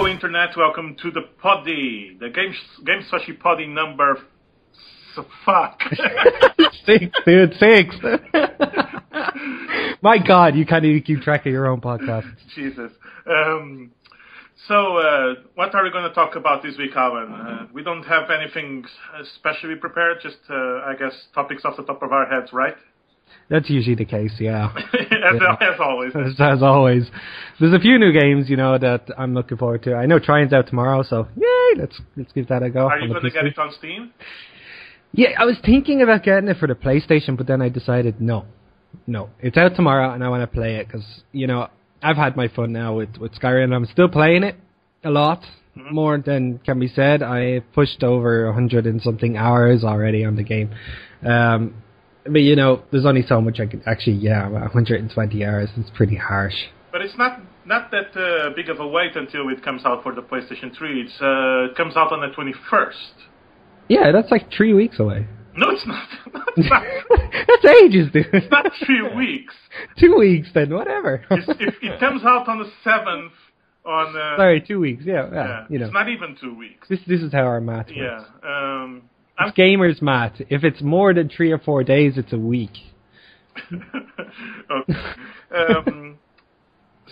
Hello, Internet. Welcome to the poddy, the GameSlushy poddy number. Fuck. 6, dude, 6. My God, you can't even keep track of your own podcast. Jesus. So, what are we going to talk about this week, Alan? We don't have anything specially prepared, just, I guess, topics off the top of our heads, right? That's usually the case, yeah. As always. As always. There's a few new games, that I'm looking forward to. I know Thrine's out tomorrow, so yay, let's give that a go. Are you going to get it on Steam? Yeah, I was thinking about getting it for the PlayStation, but then I decided no. It's out tomorrow, and I want to play it, because, I've had my fun now with Skyrim, and I'm still playing it a lot, more than can be said. I pushed over 100 and something hours already on the game. But, there's only so much I can... Actually, 120 hours. It's pretty harsh. But it's not that big of a wait until it comes out for the PlayStation 3. It comes out on the 21st. Yeah, that's like 3 weeks away. No, it's not. That's ages, dude. It's not 3 weeks. 2 weeks, then, whatever. It comes out on the 7th on... Sorry, 2 weeks, yeah. It's not even 2 weeks. This is how our math works. Yeah. It's gamers' math. If it's more than 3 or 4 days, it's a week. Okay.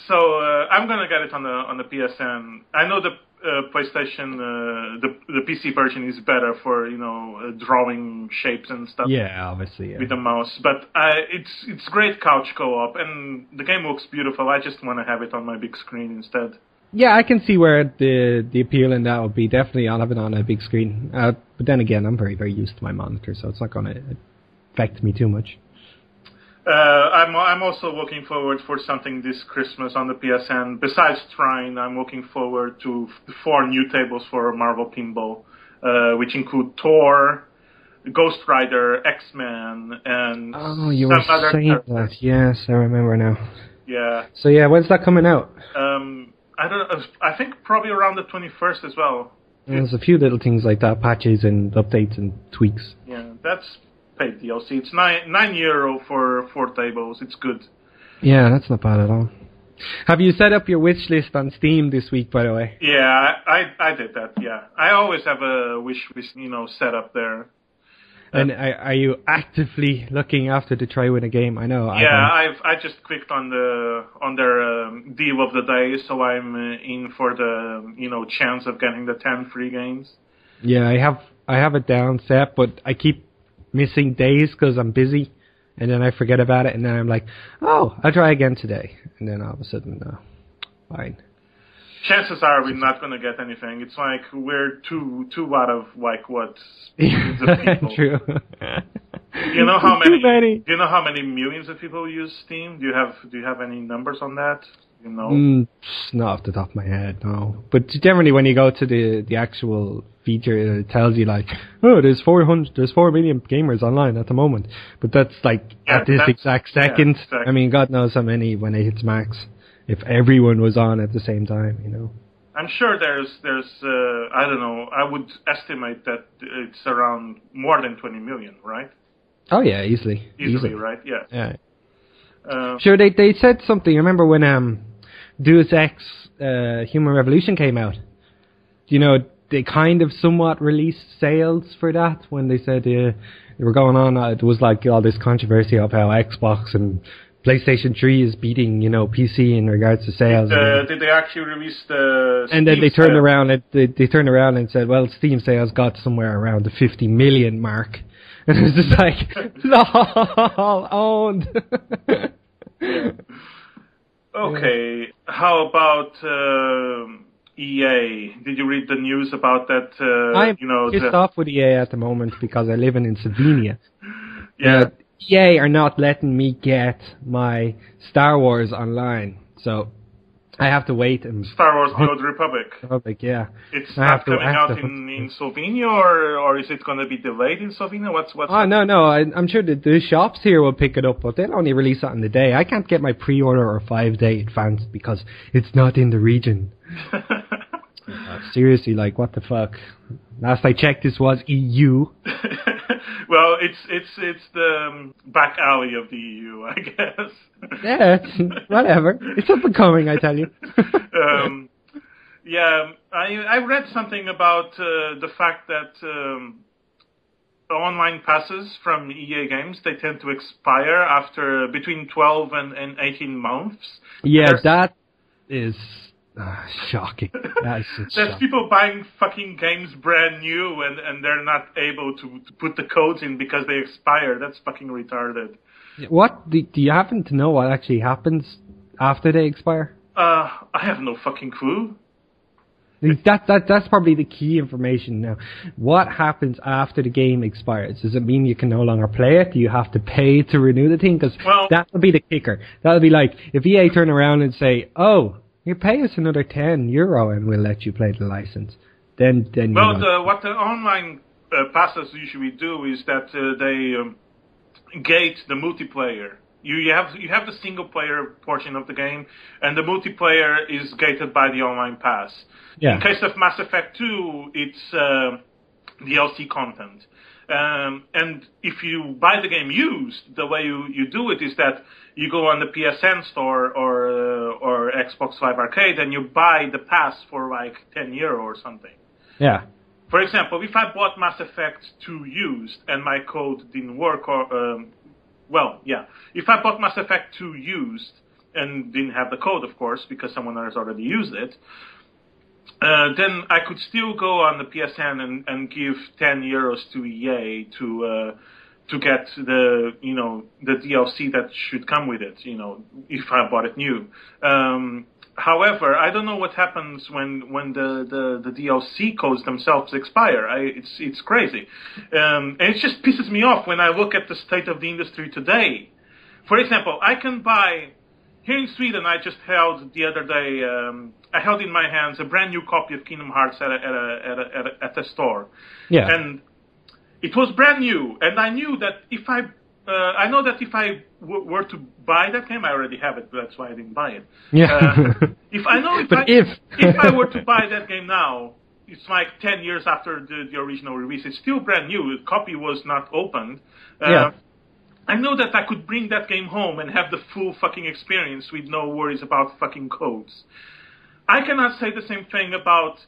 So I'm gonna get it on the PSN. I know the PlayStation, the PC version is better for drawing shapes and stuff. Yeah, obviously. Yeah. With the mouse, but it's great couch co-op, and the game looks beautiful. I just want to have it on my big screen instead. Yeah, I can see where the appeal in that would be. Definitely, I'll have it on a big screen. But then again, I'm very, very used to my monitor, so it's not going to affect me too much. I'm also looking forward for something this Christmas on the PSN. Besides Thrine, I'm looking forward to 4 new tables for Marvel Pinball, which include Thor, Ghost Rider, X-Men, and some other saying that. Yes, I remember now. Yeah. So yeah, when's that coming out? I think probably around the 21st as well. There's a few little things like that, patches and updates and tweaks. Yeah, that's paid DLC. It's €9 for 4 tables. It's good. Yeah, that's not bad at all. Have you set up your wish list on Steam this week, by the way? Yeah, I did that. Yeah, I always have a wish list, set up there. And are you actively looking after to try win a game? I know. Yeah, I just clicked on their deal of the day, so I'm in for the chance of getting the 10 free games. Yeah, I have it down set, but I keep missing days because I'm busy, and then I forget about it, and then I'm like, oh, I'll try again today, and then all of a sudden, fine. Chances are we're not going to get anything. It's like we're two out of what? The people. True. Do you know how many? Too many. Do you know how many millions of people use Steam? Do you have any numbers on that? Not off the top of my head, no. But generally, when you go to the actual feature, it tells you like, oh, there's 4 million gamers online at the moment. But that's like at this exact second. Yeah, exactly. I mean, God knows how many when it hits max. If everyone was on at the same time, I'm sure there's I don't know, I would estimate that it's around more than 20 million, right? Oh yeah, easily. Easily, right? Yeah. Sure, they said something. I remember when Deus Ex Human Revolution came out. They kind of somewhat released sales for that when they said they were going on. It was like all this controversy of how Xbox and PlayStation 3 is beating, PC in regards to sales. Did they actually release the Steam and then they turned sales? around and they turned around and said, well, Steam sales got somewhere around the 50 million mark. And it was just like, lol, owned. Yeah. Okay, how about EA? Did you read the news about that? I'm pissed off with EA at the moment because I live in Slovenia. Yeah. EA are not letting me get my Star Wars online, so I have to wait. Star Wars: The Old Republic, yeah. It's not coming out in Slovenia, or is it going to be delayed in Slovenia? What's Oh, no. I'm sure the shops here will pick it up, but they'll only release it on the day. I can't get my pre-order or 5-day advance because it's not in the region. Seriously, like, what the fuck? Last I checked, this was EU. Well, it's the back alley of the EU, I guess. Yeah, whatever. It's up and coming, I tell you. Yeah, I read something about the fact that online passes from EA games, they tend to expire after between 12 and 18 months. Yeah, that is shocking. That is just There's shocking. people buying fucking games brand new and they're not able to put the codes in because they expire. That's fucking retarded. What do you happen to know what actually happens after they expire? I have no fucking clue. That's probably the key information now. What happens after the game expires? Does it mean you can no longer play it? Do you have to pay to renew the thing? Because that will be the kicker. That'll be like if EA turn around and say, "Oh, you pay us another €10 and we'll let you play the license." Then what the online passes usually do is that they gate the multiplayer. You have the single player portion of the game, and the multiplayer is gated by the online pass. Yeah. In case of Mass Effect 2, it's DLC content. And if you buy the game used, the way you do it is that you go on the PSN store or Xbox Live Arcade and you buy the pass for like €10 or something. Yeah. For example, if I bought Mass Effect 2 used and my code didn't work, if I bought Mass Effect 2 used and didn't have the code, of course, because someone else already used it, then I could still go on the PSN and give €10 to EA to get the DLC that should come with it, if I bought it new. However, I don't know what happens when the DLC codes themselves expire. It's crazy. And it just pisses me off when I look at the state of the industry today. For example, I can buy, here in Sweden, I just held the other day, I held in my hands a brand new copy of Kingdom Hearts at a store. Yeah. And it was brand new, and I knew that if I know that if I were to buy that game, I already have it, but that's why I didn't buy it. Yeah. If I were to buy that game now, it's like 10 years after the original release. It's still brand new. The copy was not opened. I know that I could bring that game home and have the full fucking experience with no worries about fucking codes. I cannot say the same thing about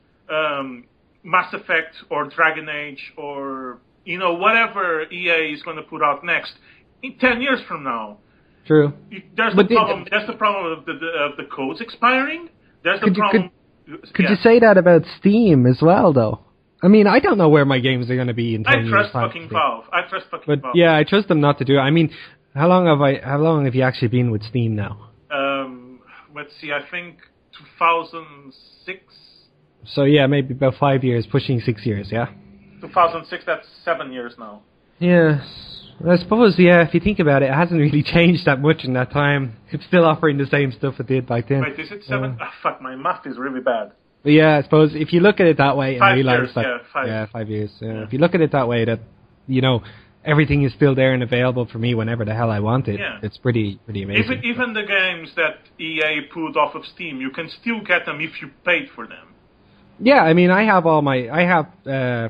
Mass Effect or Dragon Age or whatever EA is going to put out next in 10 years from now. True. There's the problem. There's the problem of the codes expiring. There's the problem. Could you say that about Steam as well, though? I mean, I don't know where my games are going to be in 10 years. I trust fucking Valve. But yeah, I trust them not to do it. I mean, how long have you actually been with Steam now? Let's see. I think 2006. So yeah, maybe about 5 years, pushing 6 years. Yeah. 2006. That's 7 years now. Yes. I suppose, yeah, if you think about it, it hasn't really changed that much in that time. It's still offering the same stuff it did back then. Wait, is it 7? Fuck, my math is really bad. But yeah, I suppose if you look at it that way and realize years, that 5 years. Yeah. If you look at it that way, that everything is still there and available for me whenever the hell I want it. Yeah. It's pretty amazing. Even the games that EA pulled off of Steam, you can still get them if you paid for them. Yeah, I mean, I have,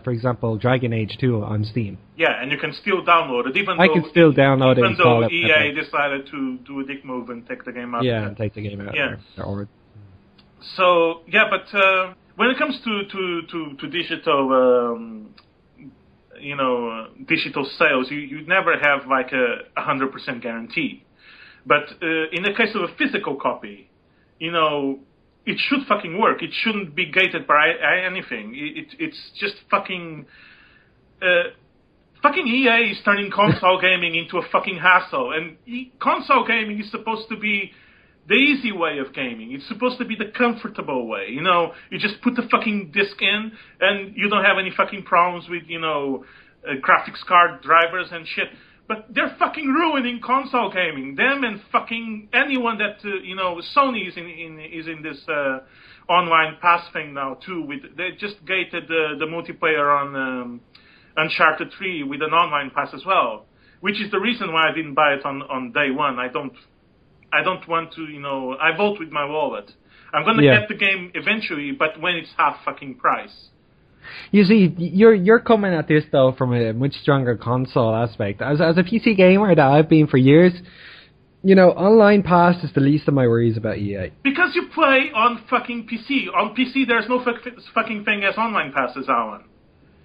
for example, Dragon Age 2 on Steam. Yeah, and you can still download it, even though EA decided to do a dick move and take the game out. Yeah, and take the game out. Yeah. So, yeah, but when it comes to digital, digital sales, you never have like a 100% guarantee. But in the case of a physical copy, it should fucking work. It shouldn't be gated by anything. It's just fucking... fucking EA is turning console gaming into a fucking hassle. And console gaming is supposed to be the easy way of gaming. It's supposed to be the comfortable way. You just put the fucking disc in and you don't have any fucking problems with, graphics card drivers and shit. But they're fucking ruining console gaming. Them and fucking anyone that Sony is in this online pass thing now too. They just gated the multiplayer on Uncharted 3 with an online pass as well, which is the reason why I didn't buy it on day one. I don't want to. I vote with my wallet. I'm gonna get the game eventually, but when it's half fucking price. You see, you're coming at this though from a much stronger console aspect. As a PC gamer that I've been for years, online pass is the least of my worries about EA. Because you play on fucking PC. On PC, there's no fucking thing as online passes, Alan.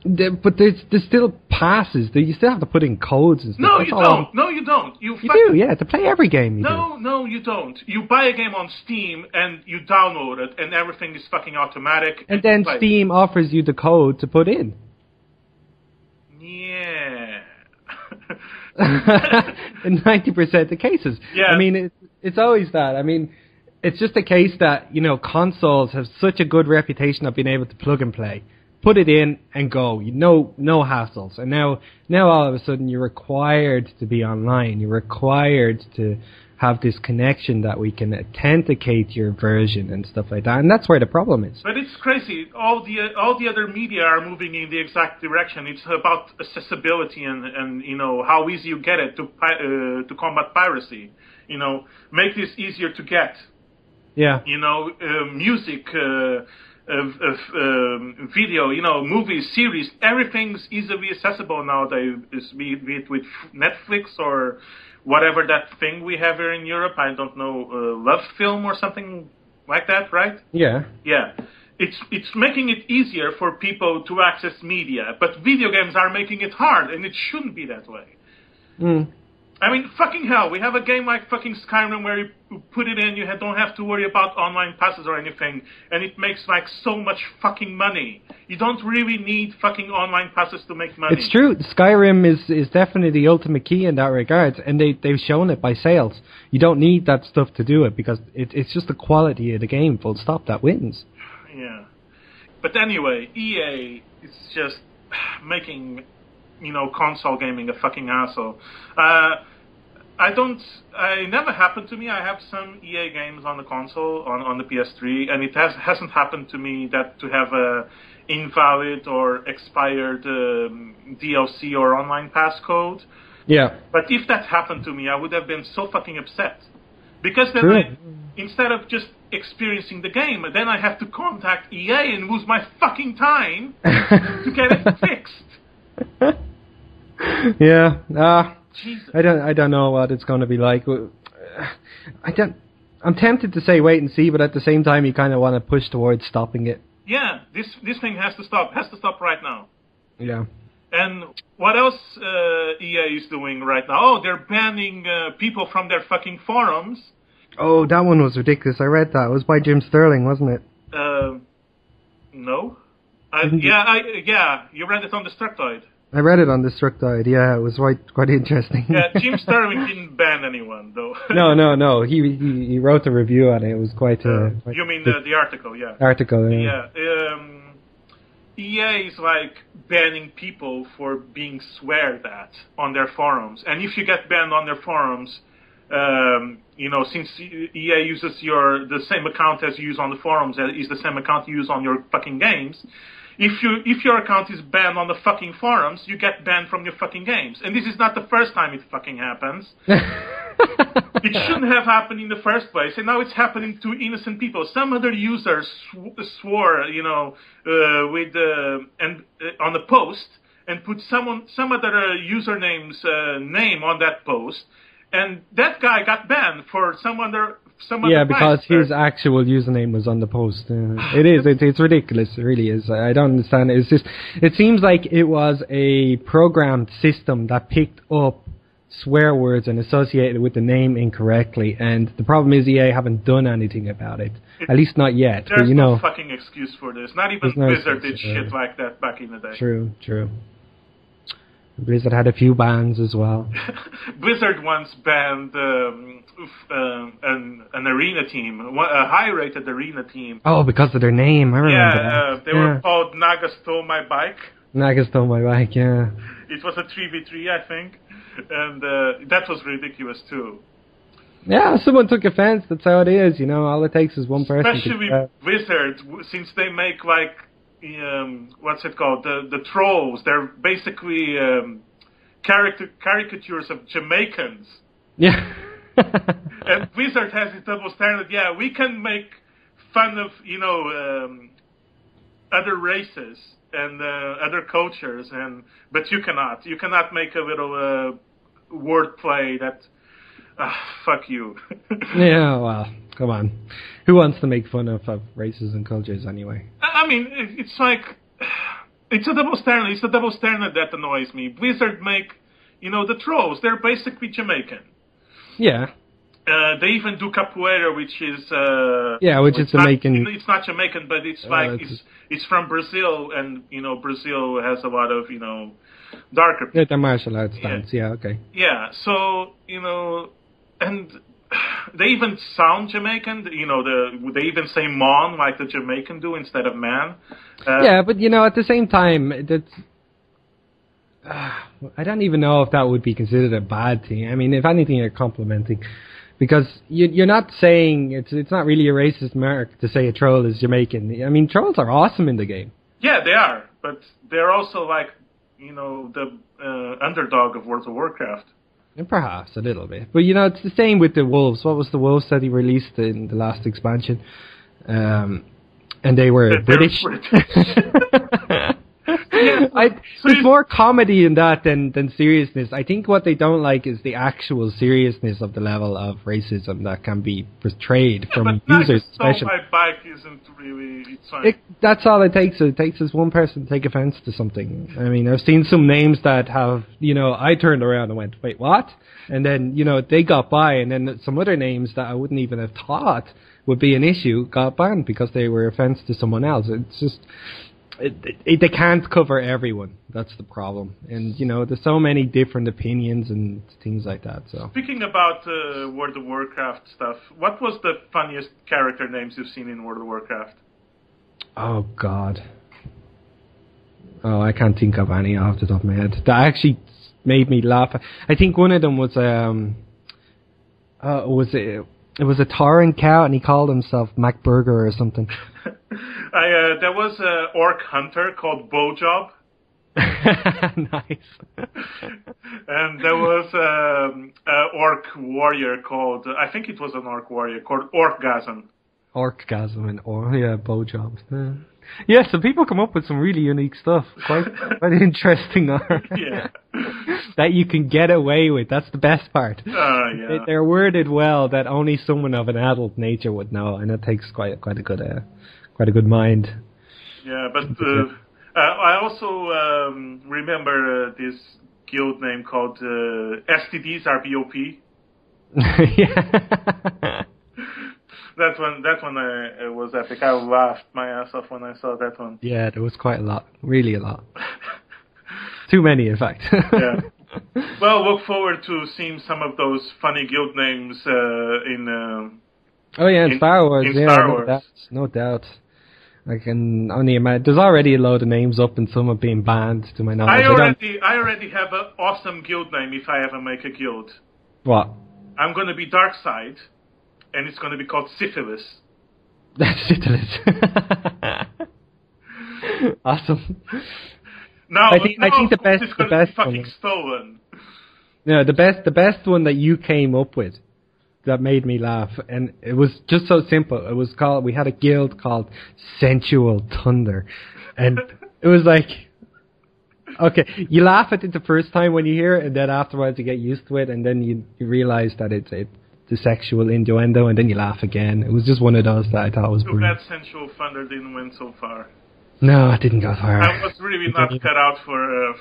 But there's still passes. You still have to put in codes and stuff. No, you don't. No, you don't. You do, yeah. To play every game, No, you don't. You buy a game on Steam and you download it, and everything is fucking automatic. And then Steam offers you the code to put in. Yeah. In 90% of the cases. Yeah. I mean, it's always that. I mean, it's just a case that, consoles have such a good reputation of being able to plug and play. Put it in and go. No hassles. And now all of a sudden you're required to be online. You're required to have this connection that we can authenticate your version and stuff like that. And that's where the problem is. But it's crazy. All the other media are moving in the exact direction. It's about accessibility and how easy you get it to combat piracy. Make this easier to get. Yeah. Music. Video, movies, series, everything's easily accessible nowadays, be it with Netflix or whatever that thing we have here in Europe. I don't know, Love Film or something like that, right? Yeah. Yeah. It's making it easier for people to access media, but video games are making it hard, and it shouldn't be that way. Mm. I mean, fucking hell, we have a game like fucking Skyrim where you put it in, you don't have to worry about online passes or anything, and it makes so much fucking money. You don't really need fucking online passes to make money. It's true. Skyrim is definitely the ultimate key in that regard, and they've shown it by sales. You don't need that stuff to do it, because it's just the quality of the game, full stop, that wins. Yeah. But anyway, EA is just making... console gaming a fucking hassle. It never happened to me. I have some EA games on the console, on the PS3, and it hasn't happened to me that to have a invalid or expired DLC or online pass code. Yeah. But if that happened to me, I would have been so fucking upset. Because then instead of just experiencing the game, then I have to contact EA and lose my fucking time to get it fixed. Yeah, Jesus. I don't know what it's going to be like. I'm tempted to say wait and see, but at the same time, you kind of want to push towards stopping it. Yeah, this thing has to stop. Has to stop right now. Yeah. And what else EA is doing right now? Oh, they're banning people from their fucking forums. Oh, that one was ridiculous. I read that. It was by Jim Sterling, wasn't it? No. Yeah, you read it on Destructoid. I read it on Destructoid, yeah, it was quite interesting. Yeah, Jim Sterling didn't ban anyone, though. No, he wrote a review on it, it was quite... you mean the article, yeah. Article, yeah. Yeah, EA is banning people for being sweared at on their forums. And if you get banned on their forums, since EA uses the same account as you use on the forums, is the same account you use on your fucking games... If your account is banned on the fucking forums, you get banned from your fucking games. And this is not the first time it fucking happens. It shouldn't have happened in the first place, and now it's happening to innocent people. Some other users swore, with on the post and put some other username's name on that post, and that guy got banned for some other. Yeah, because his actual username was on the post. It's ridiculous. It really is. I don't understand it. It seems like it was a programmed system that picked up swear words and associated with the name incorrectly. And the problem is EA haven't done anything about it. At least not yet. There's no fucking excuse for this. Not even Blizzard did shit like that back in the day. True. Blizzard had a few bans as well. Blizzard once banned an arena team, a high-rated arena team. Oh, because of their name, I remember that. They were called Naga Stole My Bike. Naga Stole My Bike, yeah. It was a 3v3, I think, and that was ridiculous too. Yeah, someone took offense, that's how it is, all it takes is one person. Especially Blizzard, since they make what's it called? The trolls. They're basically caricatures of Jamaicans. Yeah. And Blizzard has this double standard. Yeah, we can make fun of other races and other cultures, but you cannot. You cannot make a little wordplay that Fuck you. Yeah, well, come on. Who wants to make fun of races and cultures anyway? I mean, it's like... It's a double standard. It's the double standard that annoys me. Blizzard make, the trolls. They're basically Jamaican. Yeah. They even do capoeira, which is... which is Jamaican. It's not Jamaican, but it's it's from Brazil, and, Brazil has a lot of, darker people. Yeah, the martial arts dance, yeah, okay. Yeah, so, and they even sound Jamaican, they even say mon like the Jamaican do instead of man. Yeah, but, at the same time, that's... I don't even know if that would be considered a bad thing. I mean, if anything, you're complimenting. Because you're not saying... It's not really a racist mark to say a troll is Jamaican. I mean, trolls are awesome in the game. Yeah, they are. But they're also like, the underdog of World of Warcraft. And perhaps a little bit. But, it's the same with the wolves. What was the wolves that he released in the last expansion? And they were British. There's more comedy in that than seriousness. I think what they don't like is the actual seriousness of the level of racism that can be portrayed from users. Especially, my bike isn't really... That's all it takes. It takes is one person to take offense to something. I mean, I've seen some names that have, I turned around and went, wait, what? And then, they got by, and then some other names that I wouldn't even have thought would be an issue got banned because they were offense to someone else. It's just... They can't cover everyone. That's the problem. And, there's so many different opinions and things like that. So, speaking about World of Warcraft stuff, what was the funniest character names you've seen in World of Warcraft? Oh, God. Oh, I can't think of any off the top of my head. That actually made me laugh. I think one of them was, it was a Tauren cow, and he called himself MacBurger or something. There was an orc hunter called Bowjob. Nice. And there was an orc warrior called, I think it was an orc warrior, called Orcgasm. Orcgasm and Bowjob. Yeah, so people come up with some really unique stuff. Quite interesting. Yeah. That you can get away with. That's the best part. Yeah. They're worded well that only someone of an adult nature would know, and it takes quite a good mind. Yeah, but I also remember this guild name called STDs RBOP. Yeah. That one was epic. I laughed my ass off when I saw that one. Yeah, there was quite a lot. Really a lot. Too many, in fact. Yeah. Well, look forward to seeing some of those funny guild names in Star Wars. In Star Wars. No doubt. I can only imagine. There's already a load of names up, and some are being banned, to my knowledge. I already have an awesome guild name if I ever make a guild. What? I'm going to be Darkside, and it's going to be called Syphilis. That's Syphilis. Awesome. I think the best fucking stolen. No, the best one that you came up with that made me laugh, and it was just so simple. It was we had a guild called Sensual Thunder, and it was like, okay, you laugh at it the first time when you hear it, and then afterwards you get used to it, and then you realize that it's the sexual innuendo, and then you laugh again. It was just one of those that I thought was brilliant. Too bad Sensual Thunder didn't win so far. No, I didn't go far. I was really not cut out for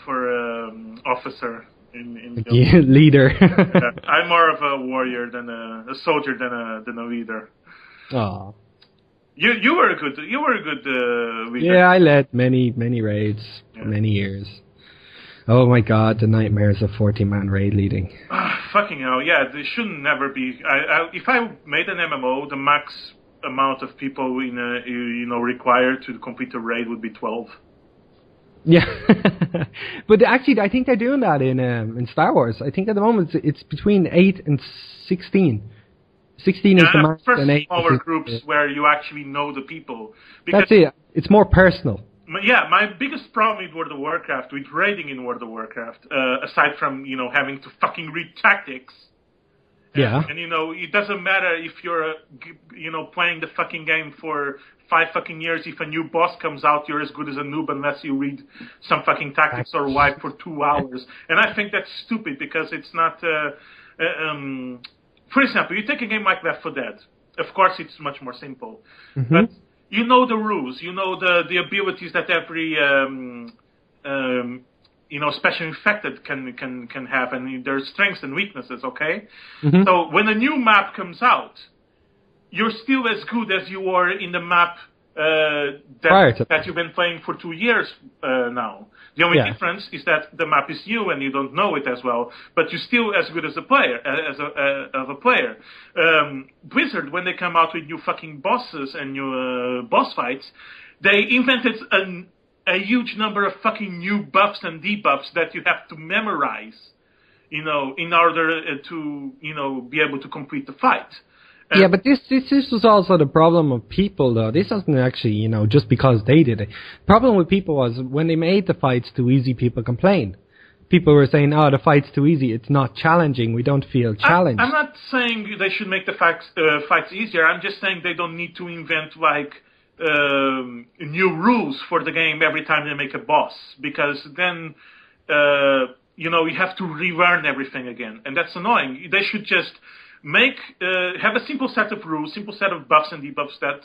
officer in leader. Yeah, I'm more of a warrior than a soldier than a leader. Oh. You were a good leader. Yeah, I led many raids for many years. Oh my God, the nightmares of 40-man raid leading. Fucking hell, yeah, there shouldn't never be. If I made an MMO, the max amount of people required to complete a raid would be 12. Yeah, but actually, I think they're doing that in Star Wars. I think at the moment it's between 8 and 16. 16 is the max, and 8 smaller groups where you actually know the people. That's it. It's more personal. Yeah, my biggest problem with World of Warcraft, with raiding in World of Warcraft, aside from having to fucking read tactics. Yeah. And it doesn't matter if you're playing the fucking game for 5 fucking years. If a new boss comes out, you're as good as a noob unless you read some fucking tactics or wipe for 2 hours. And I think that's stupid because it's not for example, you take a game like Left 4 Dead. Of course, it's much more simple, Mm-hmm. but you know the rules, you know the abilities that every special infected can have, and their strengths and weaknesses. Okay, Mm-hmm. so when a new map comes out, you're still as good as you were in the map that you've been playing for 2 years now. The only difference is that the map is new and you don't know it as well, but you're still as good as a player. Blizzard, when they come out with new fucking bosses and new boss fights, they invented a huge number of fucking new buffs and debuffs that you have to memorize, in order to be able to complete the fight. Yeah, but this was also the problem of people, though. This wasn't actually, just because they did it. The problem with people was when they made the fights too easy, people complained. People were saying, "Oh, the fight's too easy. It's not challenging. We don't feel challenged." I'm not saying they should make the fights easier. I'm just saying they don't need to invent new rules for the game every time they make a boss, because then you have to relearn everything again, and that's annoying. They should just have a simple set of rules, simple set of buffs and debuffs that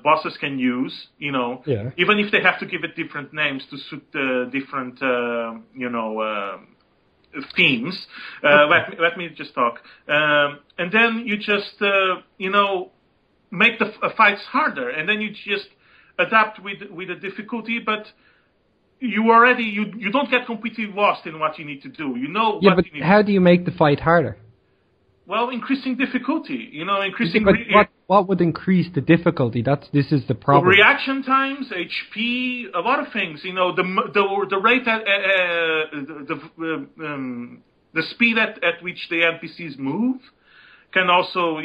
bosses can use. Even if they have to give it different names to suit different themes. Let me just talk, and then you just make the fights harder, and then you just adapt with the difficulty, but you don't get completely lost in what you need to do. Yeah, but how do you make the fight harder? Well, increasing difficulty, increasing... But what would increase the difficulty? This is the problem. Reaction times, HP, a lot of things. The rate at... the speed at which the NPCs move can also,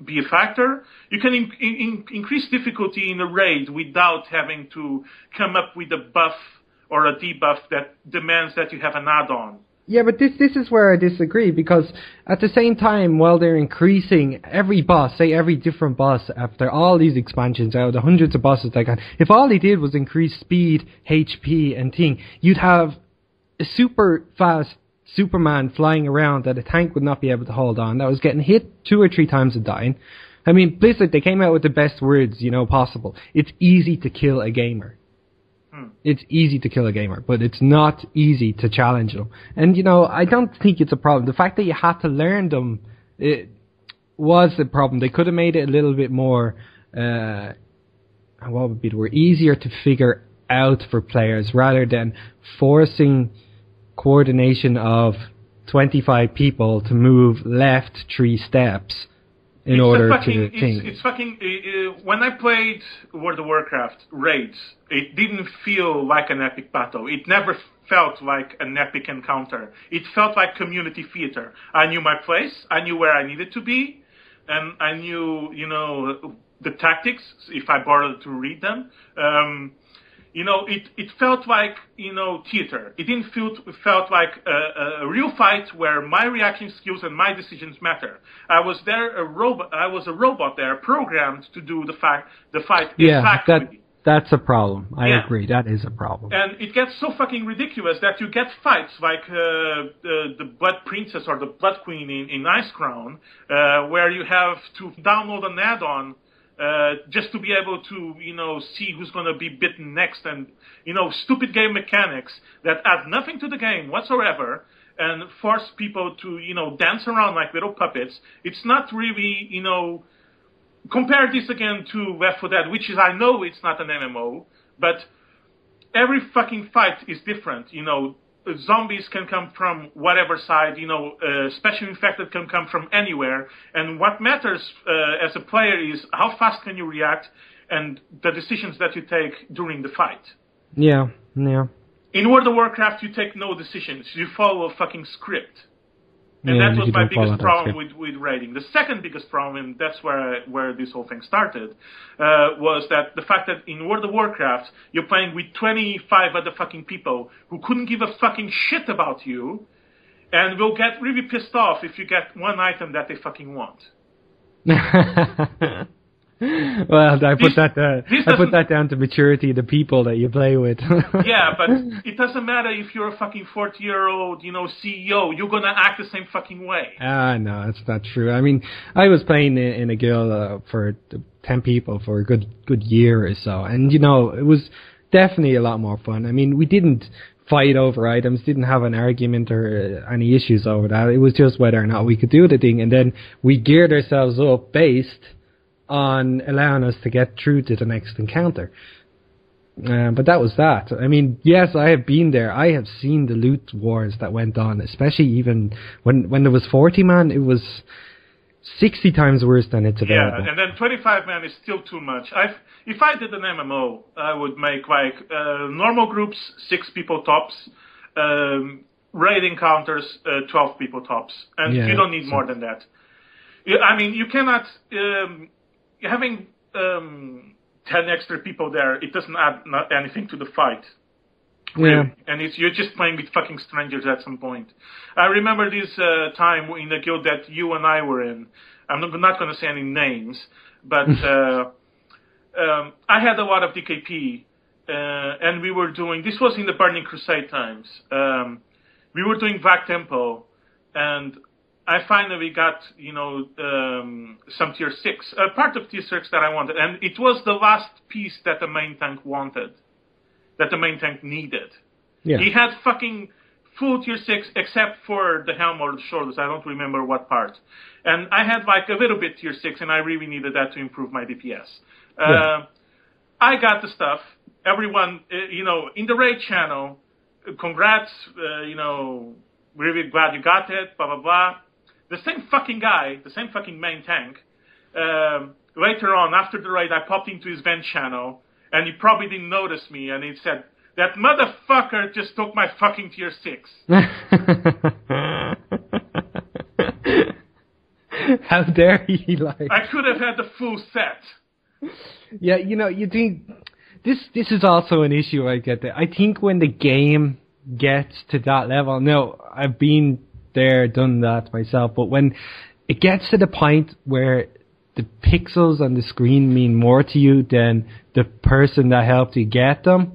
be a factor. You can increase difficulty in a raid without having to come up with a buff or a debuff that demands that you have an add-on. Yeah, but this is where I disagree, because at the same time, while they're increasing every boss, say every different boss, after all these expansions, out of the hundreds of bosses they got, if all they did was increase speed, HP, and thing, you'd have a super fast Superman flying around that a tank would not be able to hold on, that was getting hit 2 or 3 times and dying. I mean, Blizzard, they came out with the best words, possible. It's easy to kill a gamer. It's easy to kill a gamer, but it's not easy to challenge them. And, I don't think it's a problem. The fact that you had to learn them, it was the problem. They could have made it a little bit more, what would be the word, easier to figure out for players, rather than forcing coordination of 25 people to move left 3 steps. In order to think. It's fucking... when I played World of Warcraft raids, it didn't feel like an epic battle. It never felt like an epic encounter. It felt like community theater. I knew my place, I knew where I needed to be, and I knew, the tactics, if I bothered to read them. It felt like, theater. It didn't felt like a real fight where my reaction skills and my decisions matter. I was a robot there, programmed to do the fight exactly. That's a problem. I agree. That is a problem. And it gets so fucking ridiculous that you get fights like the Blood Princess or the Blood Queen in Ice Crown, where you have to download an add-on just to be able to, see who's going to be bitten next, and, stupid game mechanics that add nothing to the game whatsoever and force people to, dance around like little puppets. It's not really, compare this again to Left 4 Dead, which is, I know it's not an MMO, but every fucking fight is different, Zombies can come from whatever side, special infected can come from anywhere. And what matters as a player is how fast can you react and the decisions that you take during the fight. Yeah. In World of Warcraft, you take no decisions. You follow a fucking script. And that was my biggest problem with raiding. The second biggest problem, and that's where this whole thing started, was that the fact that in World of Warcraft, you're playing with 25 other fucking people who couldn't give a fucking shit about you, and will get really pissed off if you get one item that they fucking want. Well, I put that down to maturity of the people that you play with. Yeah, but it doesn't matter if you're a fucking 40-year-old, CEO. You're gonna act the same fucking way. No, that's not true. I mean, I was playing in a guild for 10 people for a good year or so, and it was definitely a lot more fun. I mean, we didn't fight over items, didn't have an argument or any issues over that. It was just whether or not we could do the thing, and then we geared ourselves up based on allowing us to get through to the next encounter. But that was that. I mean, yes, I have been there. I have seen the loot wars that went on, especially even when there was 40 man, it was 60 times worse than it's available. Yeah, and then 25 man is still too much. If I did an MMO, I would make normal groups, 6 people tops, raid encounters, 12 people tops, and you don't need more than that. I mean, you cannot. Having 10 extra people there, it doesn't add anything to the fight. Really. Yeah. And you're just playing with fucking strangers at some point. I remember this time in the guild that you and I were in. I'm not going to say any names, but I had a lot of DKP, and we were doing, this was in the Burning Crusade times, we were doing VAC Tempo, and I finally got, some tier 6, part of tier 6 that I wanted. And it was the last piece that the main tank wanted, that the main tank needed. Yeah. He had fucking full tier 6 except for the helm or the shoulders. I don't remember what part. And I had a little bit tier 6, and I really needed that to improve my DPS. I got the stuff. Everyone, in the raid channel, congrats, really glad you got it, blah, blah, blah. The same fucking guy, the same fucking main tank, later on, after the raid, I popped into his vent channel, and he probably didn't notice me, and he said, that motherfucker just took my fucking tier 6. How dare he, I could have had the full set. Yeah, you think, this is also an issue I get there. I think when the game gets to that level, no, I've been there, done that myself, but when it gets to the point where the pixels on the screen mean more to you than the person that helped you get them,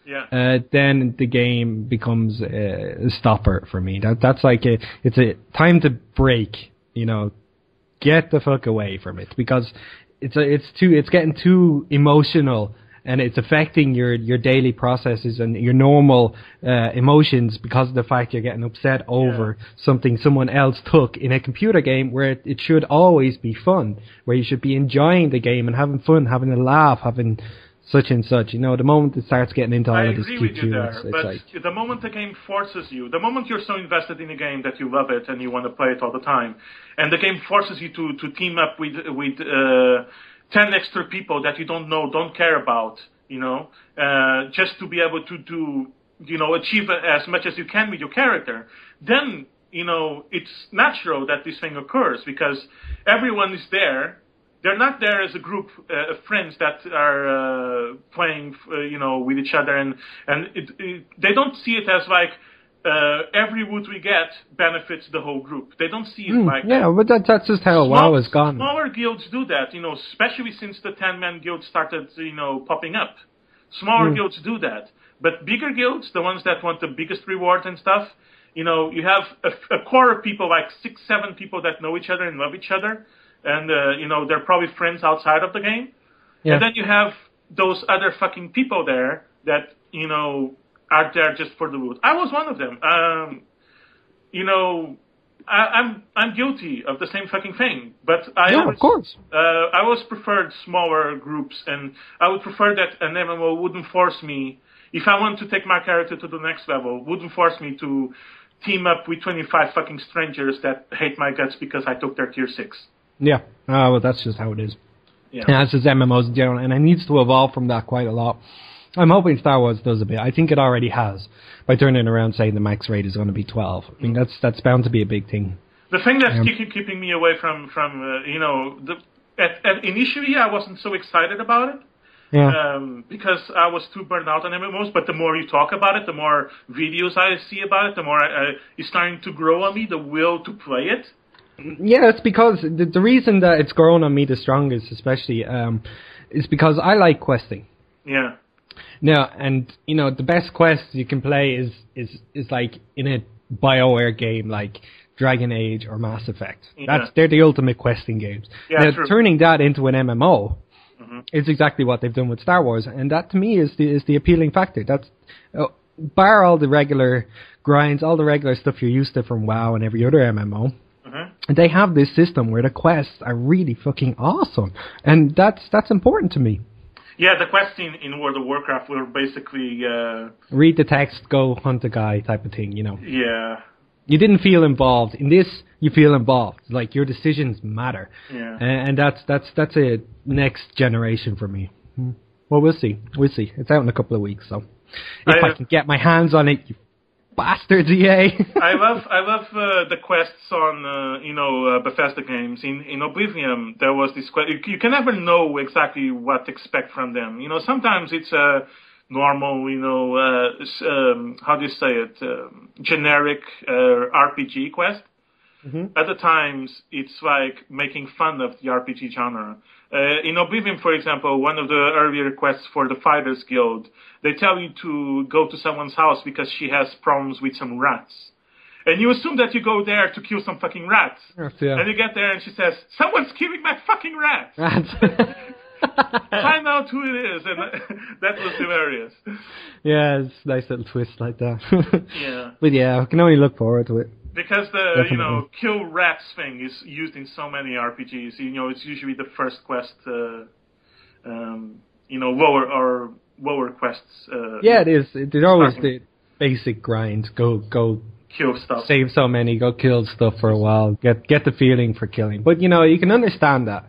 then the game becomes a stopper for me. That's it's a time to break, get the fuck away from it, because it's getting too emotional, and it's affecting your daily processes and your normal emotions because of the fact you're getting upset over something someone else took in a computer game where it should always be fun, where you should be enjoying the game and having fun, having a laugh, having such and such. The moment it starts getting into all of this but the moment the game forces you, the moment you're so invested in a game that you love it and you want to play it all the time, and the game forces you to team up with 10 extra people that you don't care about, just to be able to do, achieve as much as you can with your character, then, it's natural that this thing occurs, because everyone is there. They're not there as a group of friends that are playing, with each other, and they don't see it as every wood we get benefits the whole group. They don't see it like that. Yeah, but that's just how WoW has gone. Smaller guilds do that, especially since the 10-man guild started, popping up. Smaller guilds do that. But bigger guilds, the ones that want the biggest rewards and stuff, you have a core of people, 6, 7 people that know each other and love each other. And, they're probably friends outside of the game. Yeah. And then you have those other fucking people there that, are there just for the loot. I was one of them. I'm guilty of the same fucking thing. But of course. I always preferred smaller groups, and I would prefer that an MMO wouldn't force me, if I want to take my character to the next level, wouldn't force me to team up with 25 fucking strangers that hate my guts because I took their tier 6. Yeah, well, that's just how it is. Yeah, that's just MMOs in general, and it needs to evolve from that quite a lot. I'm hoping Star Wars does a bit. I think it already has, by turning around saying the max rate is going to be 12. I mean, that's bound to be a big thing. The thing that's keeping me away from initially I wasn't so excited about it. Yeah. Because I was too burned out on MMOs, but the more you talk about it, the more videos I see about it, the more it's starting to grow on me, the will to play it. Yeah, it's because the reason that it's grown on me the strongest, especially, is because I like questing. Yeah. No, and the best quests you can play is like in a BioWare game like Dragon Age or Mass Effect. Yeah. They're the ultimate questing games. Yeah, now, true. turning that into an MMO is exactly what they've done with Star Wars, and that to me is the appealing factor. That's bar all the regular grinds, all the regular stuff you're used to from WoW and every other MMO. And they have this system where the quests are really fucking awesome, and that's important to me. Yeah, the quests in World of Warcraft were basically read the text, go hunt a guy type of thing, Yeah. You didn't feel involved. In this, you feel involved. Like your decisions matter. Yeah. And that's a next generation for me. Well, we'll see. It's out in a couple of weeks, so if I can get my hands on it, you bastards, EA. I love the quests on Bethesda games. In Oblivion, there was this quest. You can never know exactly what to expect from them. Sometimes it's a normal, how do you say it, generic RPG quest. Other times, it's like making fun of the RPG genre. In Oblivion, for example, one of the earlier quests for the Fighters Guild, they tell you to go to someone's house because she has problems with some rats. And you assume that you go there to kill some fucking rats. Yes, yeah. And you get there and she says, someone's killing my fucking rats! Find out who it is. And that was hilarious. Yeah, it's a nice little twist like that. Yeah. But yeah, I can only look forward to it. Because the, kill rats thing is used in so many RPGs. It's usually the first quest, lower quests. Yeah, it is. It's always the basic grind. Go kill stuff. Save so many, go kill stuff for a while. Get the feeling for killing. But, you can understand that.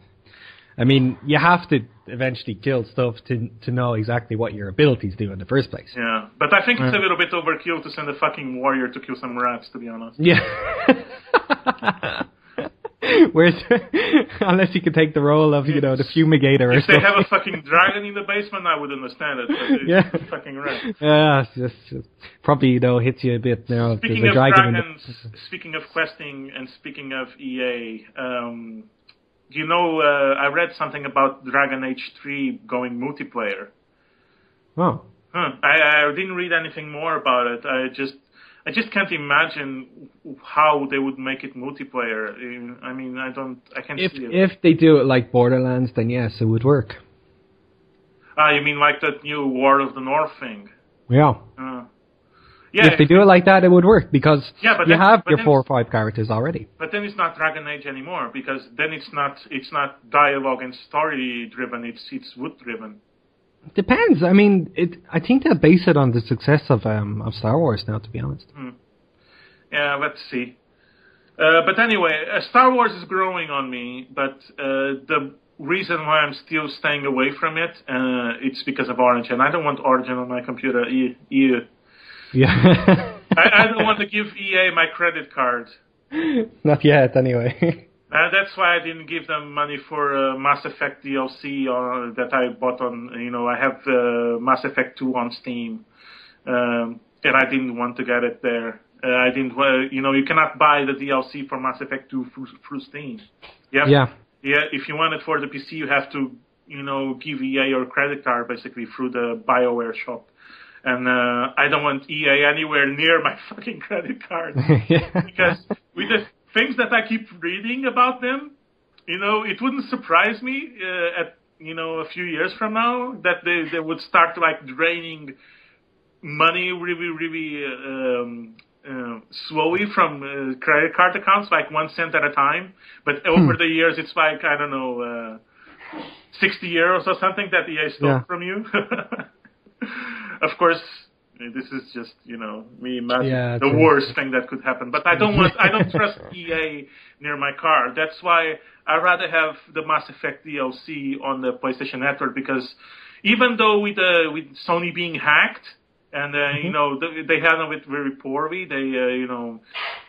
I mean, you have to eventually kill stuff to know exactly what your abilities do in the first place. Yeah, but I think it's a little bit overkill to send a fucking warrior to kill some rats, to be honest. Yeah. Unless you can take the role of, the fumigator or something. If they have a fucking dragon in the basement, I would understand it. But it's fucking rats. Yeah, it's just probably, hits you a bit now. Speaking of dragons, speaking of questing, and speaking of EA, I read something about Dragon Age 3 going multiplayer. Oh. I didn't read anything more about it. I just can't imagine how they would make it multiplayer. I mean, I can't see it. If they do it like Borderlands, then yes, it would work. You mean like that new War of the North thing? Yeah. Yeah, if they do it like that, it would work, because you have your 4 or 5 characters already. But then it's not Dragon Age anymore, because then it's not dialogue and story driven. It's wood driven. Depends. I mean, I think they'll base it on the success of Star Wars now, to be honest. Yeah, let's see. But anyway, Star Wars is growing on me, but the reason why I'm still staying away from it, it's because of Origin. I don't want Origin on my computer either. Yeah. I don't want to give EA my credit card. Not yet, anyway. That's why I didn't give them money for Mass Effect DLC that I bought on, I have Mass Effect 2 on Steam. And I didn't want to get it there. I didn't, you cannot buy the DLC for Mass Effect 2 through Steam. Yeah. If you want it for the PC, you have to, give EA your credit card basically through the BioWare shop. And I don't want EA anywhere near my fucking credit card. Because with the things that I keep reading about them, it wouldn't surprise me at a few years from now that they would start like draining money really, really slowly from credit card accounts, like 1 cent at a time. But over the years, it's like, I don't know, 60 euros or something that EA stole from you. Of course, this is just, me imagining the worst thing that could happen. But I don't trust EA near my card. That's why I'd rather have the Mass Effect DLC on the PlayStation Network, because even though with Sony being hacked, and, they handle it very poorly, they,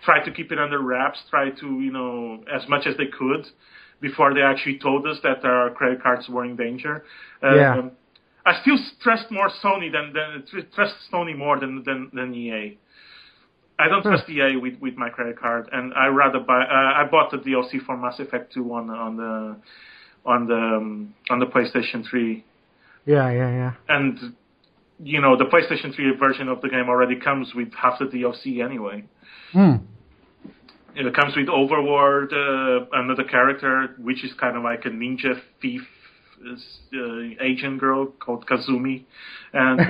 tried to keep it under wraps, tried to, as much as they could before they actually told us that our credit cards were in danger. I still trust more Sony trust Sony more than EA. I don't trust EA with my credit card, and I rather buy. I bought the DLC for Mass Effect 2 on the PlayStation 3. Yeah. And the PlayStation 3 version of the game already comes with half the DLC anyway. It comes with Overworld, another character, which is kind of like a ninja thief Asian girl called Kazumi, and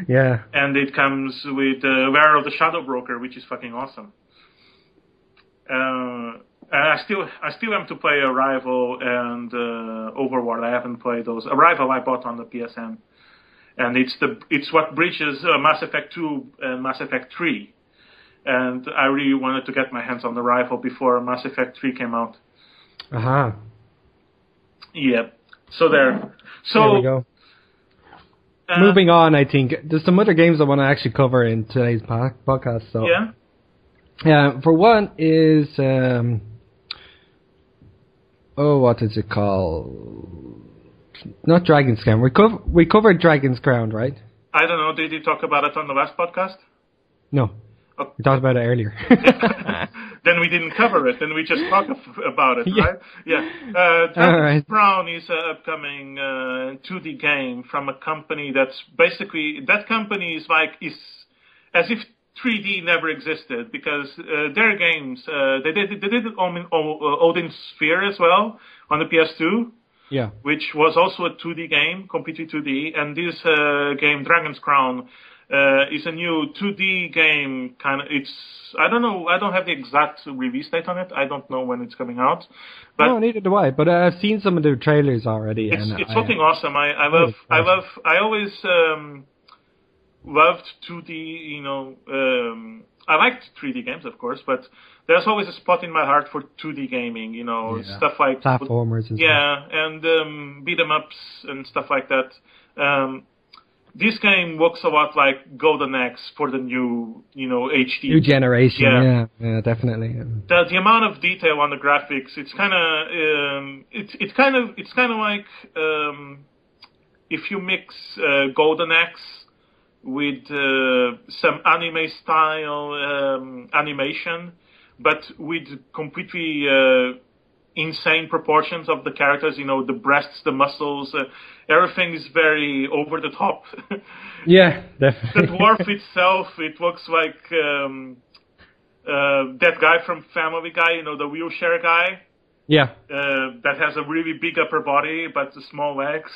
yeah, and it comes with Wearer of the Shadow Broker, which is fucking awesome. I still am to play Arrival and Overworld. I haven't played those. Arrival I bought on the PSN, and it's what bridges Mass Effect 2 and Mass Effect 3. And I really wanted to get my hands on the Arrival before Mass Effect 3 came out. Yeah. So there. So there we go. Moving on, I think there's some other games I want to actually cover in today's podcast. So for one is what is it called? Not Dragon's Crown. We covered Dragon's Crown, right? I don't know. Did you talk about it on the last podcast? No. Oh. We talked about it earlier. Then we didn't cover it, and we just talked about it, right? Yeah. Dragon's Crown is an upcoming 2D game from a company that's basically, that company is as if 3D never existed, because their games, they did Odin Sphere as well on the PS2. Yeah. Which was also a 2D game, completely 2D, and this game, Dragon's Crown, is a new 2D game. I don't know. I don't have the exact release date on it. I don't know when it's coming out. But no, neither do I. But I've seen some of the trailers already. It's fucking awesome. I always loved 2D. I liked 3D games, of course, but there's always a spot in my heart for 2D gaming. Stuff like platformers. And beat 'em ups and stuff like that. This game looks a lot like Golden Axe for the new, HD. New generation, yeah, definitely. Yeah. The amount of detail on the graphics, it's kind of like if you mix Golden Axe with some anime style animation, but with completely insane proportions of the characters, the breasts, the muscles, everything is very over the top. Yeah, definitely. The dwarf itself, it looks like that guy from Family Guy, the wheelchair guy. Yeah. That has a really big upper body, but small legs.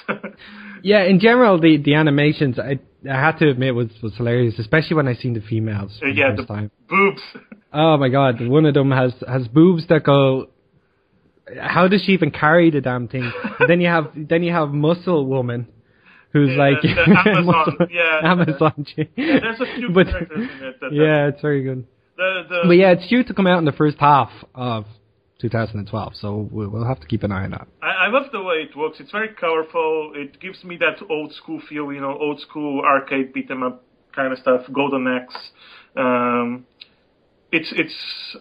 Yeah, in general, the animations, I had to admit, was hilarious, especially when I seen the females. The time. Boobs. Oh my god, one of them has boobs that go... How does she even carry the damn thing? And then you have Muscle Woman, who's like Amazon. Amazon. There's a few characters in it. It's very good. But yeah, it's due to come out in the first half of 2012, so we'll have to keep an eye on that. I love the way it works. It's very colorful. It gives me that old school feel, old school arcade beat 'em up kind of stuff. Golden Axe.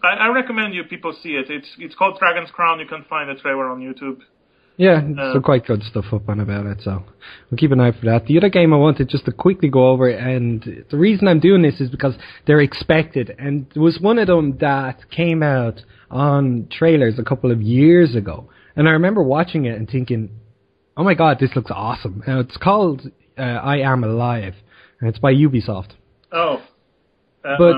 I recommend you people see it. It's called Dragon's Crown. You can find the trailer on YouTube. Yeah, some quite good stuff up on about it, so we'll keep an eye for that. The other game I wanted just to quickly go over, and the reason I'm doing this is because they're expected, and there was one of them that came out on trailers a couple of years ago, and I remember watching it and thinking, oh my god, this looks awesome. It's called I Am Alive, and it's by Ubisoft. Oh. But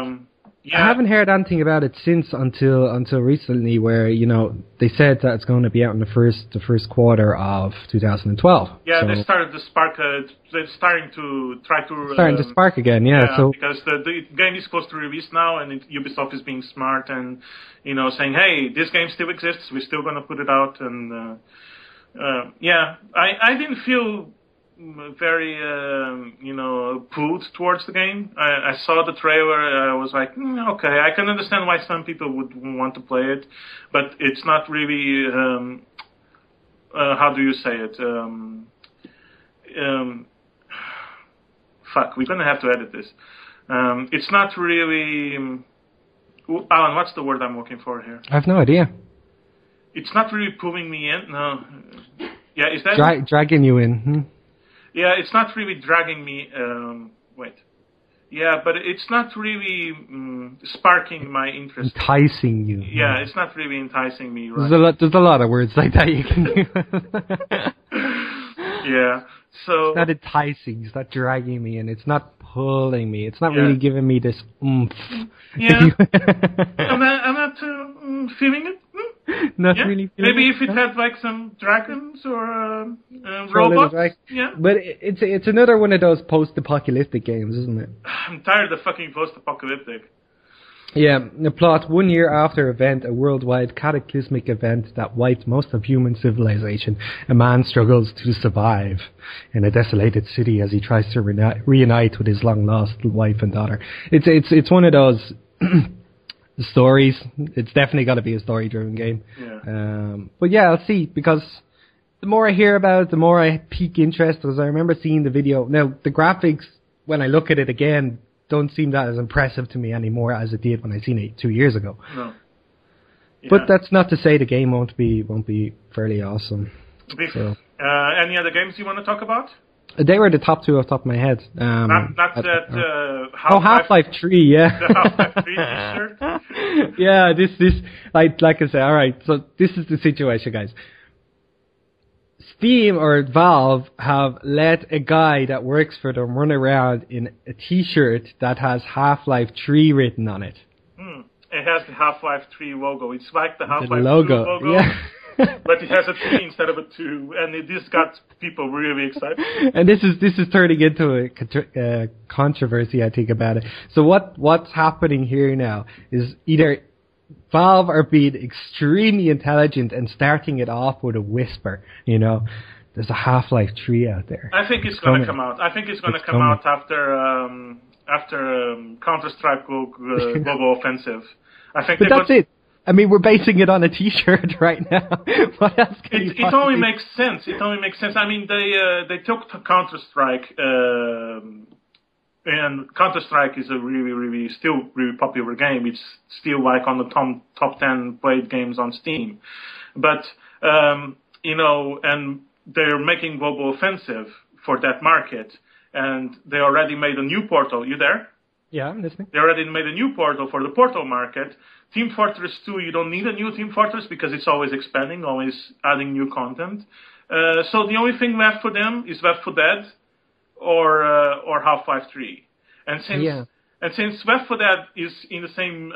I haven't heard anything about it since until recently, where they said that it's going to be out in the first quarter of 2012. Yeah, so they started to spark. They're starting to try to spark again. Yeah, so because the game is close to release now, and Ubisoft is being smart and saying, hey, this game still exists. We're still going to put it out, and I didn't feel very, pulled towards the game. I saw the trailer. I was like, okay, I can understand why some people would want to play it, but it's not really. How do you say it? We're gonna have to edit this. It's not really. Alan, what's the word I'm looking for here? I have no idea. It's not really pulling me in. No. Yeah, is that dragging you in? Yeah, it's not really dragging me. Wait. Yeah, but it's not really sparking my interest. Enticing you. Yeah, it's not really enticing me, right? There's a lot of words like that you can use. Yeah, so... It's not enticing, it's not dragging me in, it's not pulling me, it's not really giving me this oomph. Yeah, I'm not feeling it. Not really feeling Maybe it. if it had like some dragons or robots. Yeah. But it's another one of those post-apocalyptic games, isn't it? I'm tired of fucking post-apocalyptic. Yeah, the plot: 1 year after event, a worldwide cataclysmic event that wiped most of human civilization, a man struggles to survive in a desolated city as he tries to reunite with his long-lost wife and daughter. It's one of those stories. It's definitely got to be a story-driven game. Yeah. But yeah, I'll see, because the more I hear about it, the more I pique interest, because I remember seeing the video. Now, the graphics, when I look at it again, don't seem that as impressive to me anymore as it did when I seen it 2 years ago. No. Yeah. But that's not to say the game won't be fairly awesome. So. Any other games you want to talk about? They were the top two off the top of my head. Half-Life 3, yeah. The Half-Life 3 t-shirt? Yeah, this like I said, alright, so this is the situation, guys. Steam or Valve have let a guy that works for them run around in a t-shirt that has Half-Life 3 written on it. It has the Half-Life 3 logo. It's like the Half-Life 2 logo. Yeah. But it has a 3 instead of a 2, and this got people really excited. And this is turning into a controversy, I think, about it. So what's happening here now is either Valve are being extremely intelligent and starting it off with a whisper. You know, there's a Half-Life 3 out there. I think it's going to come out. I think it's going to come out after Counter-Strike Global Offensive. I think. But that's it. I mean, we're basing it on a T-shirt right now. What else can you It only makes sense. It only makes sense. I mean, they took Counter-Strike, and Counter-Strike is a really still really popular game. It's still like on the top 10 played games on Steam. But you know, and they're making Global Offensive for that market, and they already made a new portal. You there? Yeah, I'm listening. They already made a new portal for the Portal market. Team Fortress 2, you don't need a new Team Fortress because it's always expanding, always adding new content. So the only thing left for them is Left 4 Dead or Half-Life 3. And since Left 4 Dead is in the same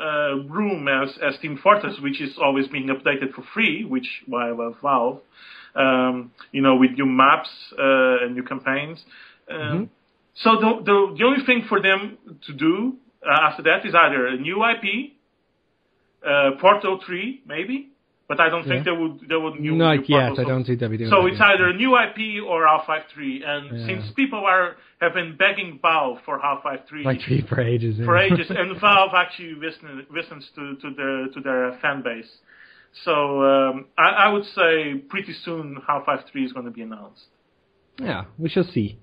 room as Team Fortress, which is always being updated for free, which why I love Valve, you know, with new maps and new campaigns. So the only thing for them to do after that is either a new IP, Portal 3 maybe, but I don't think they would new not new yet. Portal. I don't think they'll be doing so that it's yet. either a new IP or Half-Life 3, and since people have been begging Valve for Half-Life 3 like 3 for ages, and Valve actually listens to their fan base. So I would say pretty soon Half-Life 3 is going to be announced. Yeah, we shall see.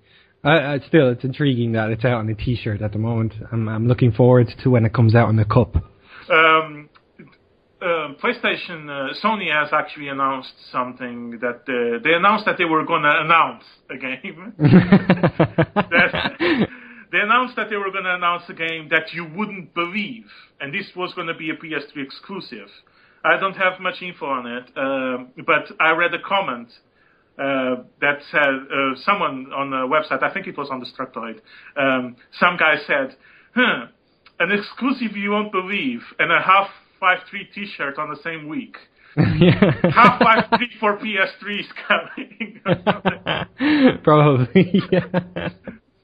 Still, it's intriguing that it's out on a T-shirt at the moment. I'm looking forward to when it comes out on the cup. PlayStation, Sony has actually announced something that they announced that they were going to announce a game. They announced that they were going to announce a game that you wouldn't believe, and this was going to be a PS3 exclusive. I don't have much info on it, but I read a comment that said, someone on the website, I think it was on the Structoid, some guy said, an exclusive you won't believe, and a Half-Life 3 t-shirt on the same week. Half-Life 3 for PS3 is coming. Probably, yeah.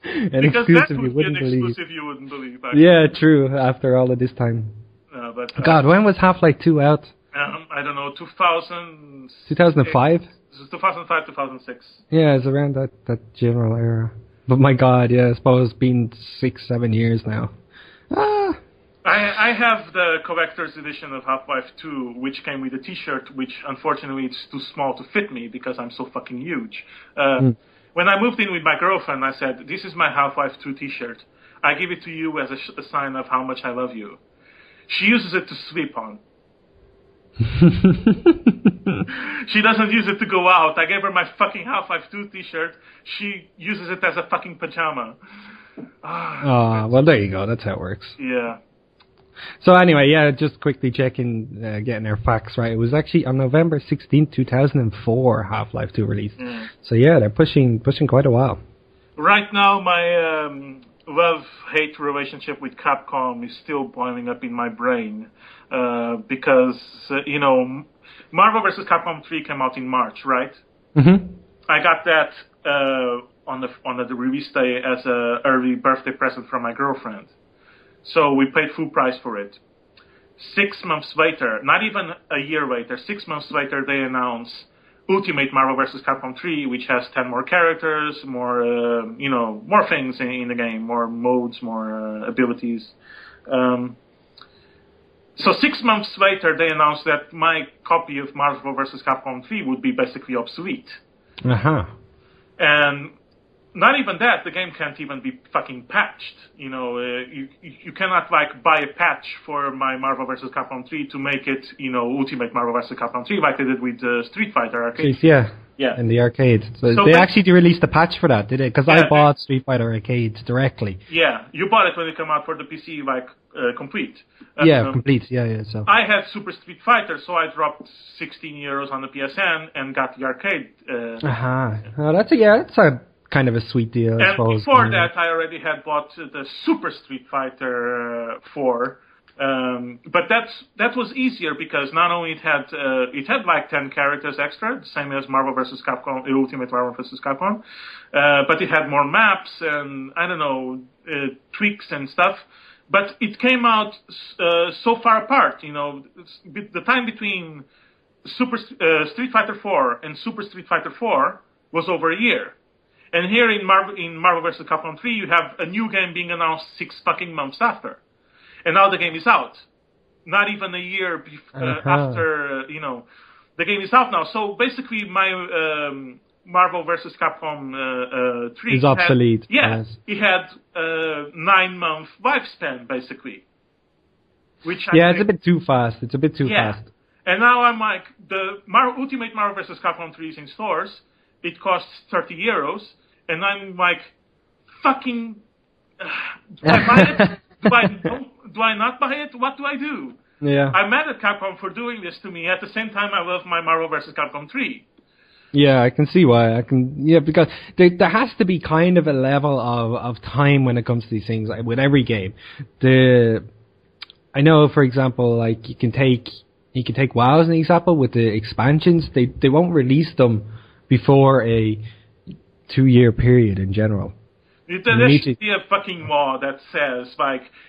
Because that would be an exclusive you wouldn't believe. Actually. Yeah, true, after all of this time. But, God, when was Half-Life 2 out? I don't know, 2005? 2005, 2006. Yeah, it's around that general era. But my God, yeah, I suppose it's been 6-7 years now. I have the collector's edition of Half-Life 2, which came with a t-shirt, which unfortunately it's too small to fit me because I'm so fucking huge. When I moved in with my girlfriend, I said, this is my Half-Life 2 t-shirt. I give it to you as a sign of how much I love you. She uses it to sleep on. She doesn't use it to go out. I gave her my fucking Half-Life 2 t-shirt. She uses it as a fucking pajama. Well, there you go. That's how it works. Yeah. So anyway, yeah, just quickly checking, getting our facts right. It was actually on November 16th, 2004, Half-Life 2 released. So yeah, they're pushing quite a while. Right now, my love-hate relationship with Capcom is still boiling up in my brain because, Marvel vs. Capcom 3 came out in March, right? Mm-hmm. I got that on the release day as an early birthday present from my girlfriend. So we paid full price for it. 6 months later, not even a year later, 6 months later, they announced Ultimate Marvel vs. Capcom 3, which has 10 more characters, more more things in the game, more modes, more abilities. So 6 months later, they announced that my copy of Marvel vs. Capcom 3 would be basically obsolete. Uh-huh. And not even that, the game can't even be fucking patched. You cannot buy a patch for my Marvel vs. Capcom 3 to make it, Ultimate Marvel vs. Capcom 3 like they did with Streetfighter Arcade. Yeah, in the arcade. So they actually released a patch for that, did it? Because I bought Streetfighter Arcades directly. Yeah, you bought it when it came out for the PC, complete. Complete. Yeah. So I had Super Street Fighter, so I dropped 16 euros on the PSN and got the arcade. Oh, that's a kind of a sweet deal, I suppose. And before that, I already had bought the Super Street Fighter 4. But that was easier because not only it had 10 characters extra, the same as Marvel vs. Capcom, Ultimate Marvel vs. Capcom, but it had more maps and tweaks and stuff. But it came out so far apart. The time between Street Fighter 4 and Super Street Fighter 4 was over a year. And here in Marvel vs. Capcom 3, you have a new game being announced 6 fucking months after. And now the game is out. Not even a year after, the game is out now. So basically, my Marvel vs. Capcom 3 is obsolete. It had 9-month lifespan, basically. It's a bit too fast. It's a bit too fast. And now I'm like, the Ultimate Marvel vs. Capcom 3 is in stores. It costs 30 euros. And I'm like, fucking, do I buy it? Do I not buy it? What do I do? Yeah. I'm mad at Capcom for doing this to me. At the same time, I love my Marvel vs. Capcom 3. Yeah, I can see why. Because there has to be kind of a level of time when it comes to these things. With every game, I know, for example, like you can take WoW as an example with the expansions. They won't release them before a 2-year period in general. There should be a fucking law that says,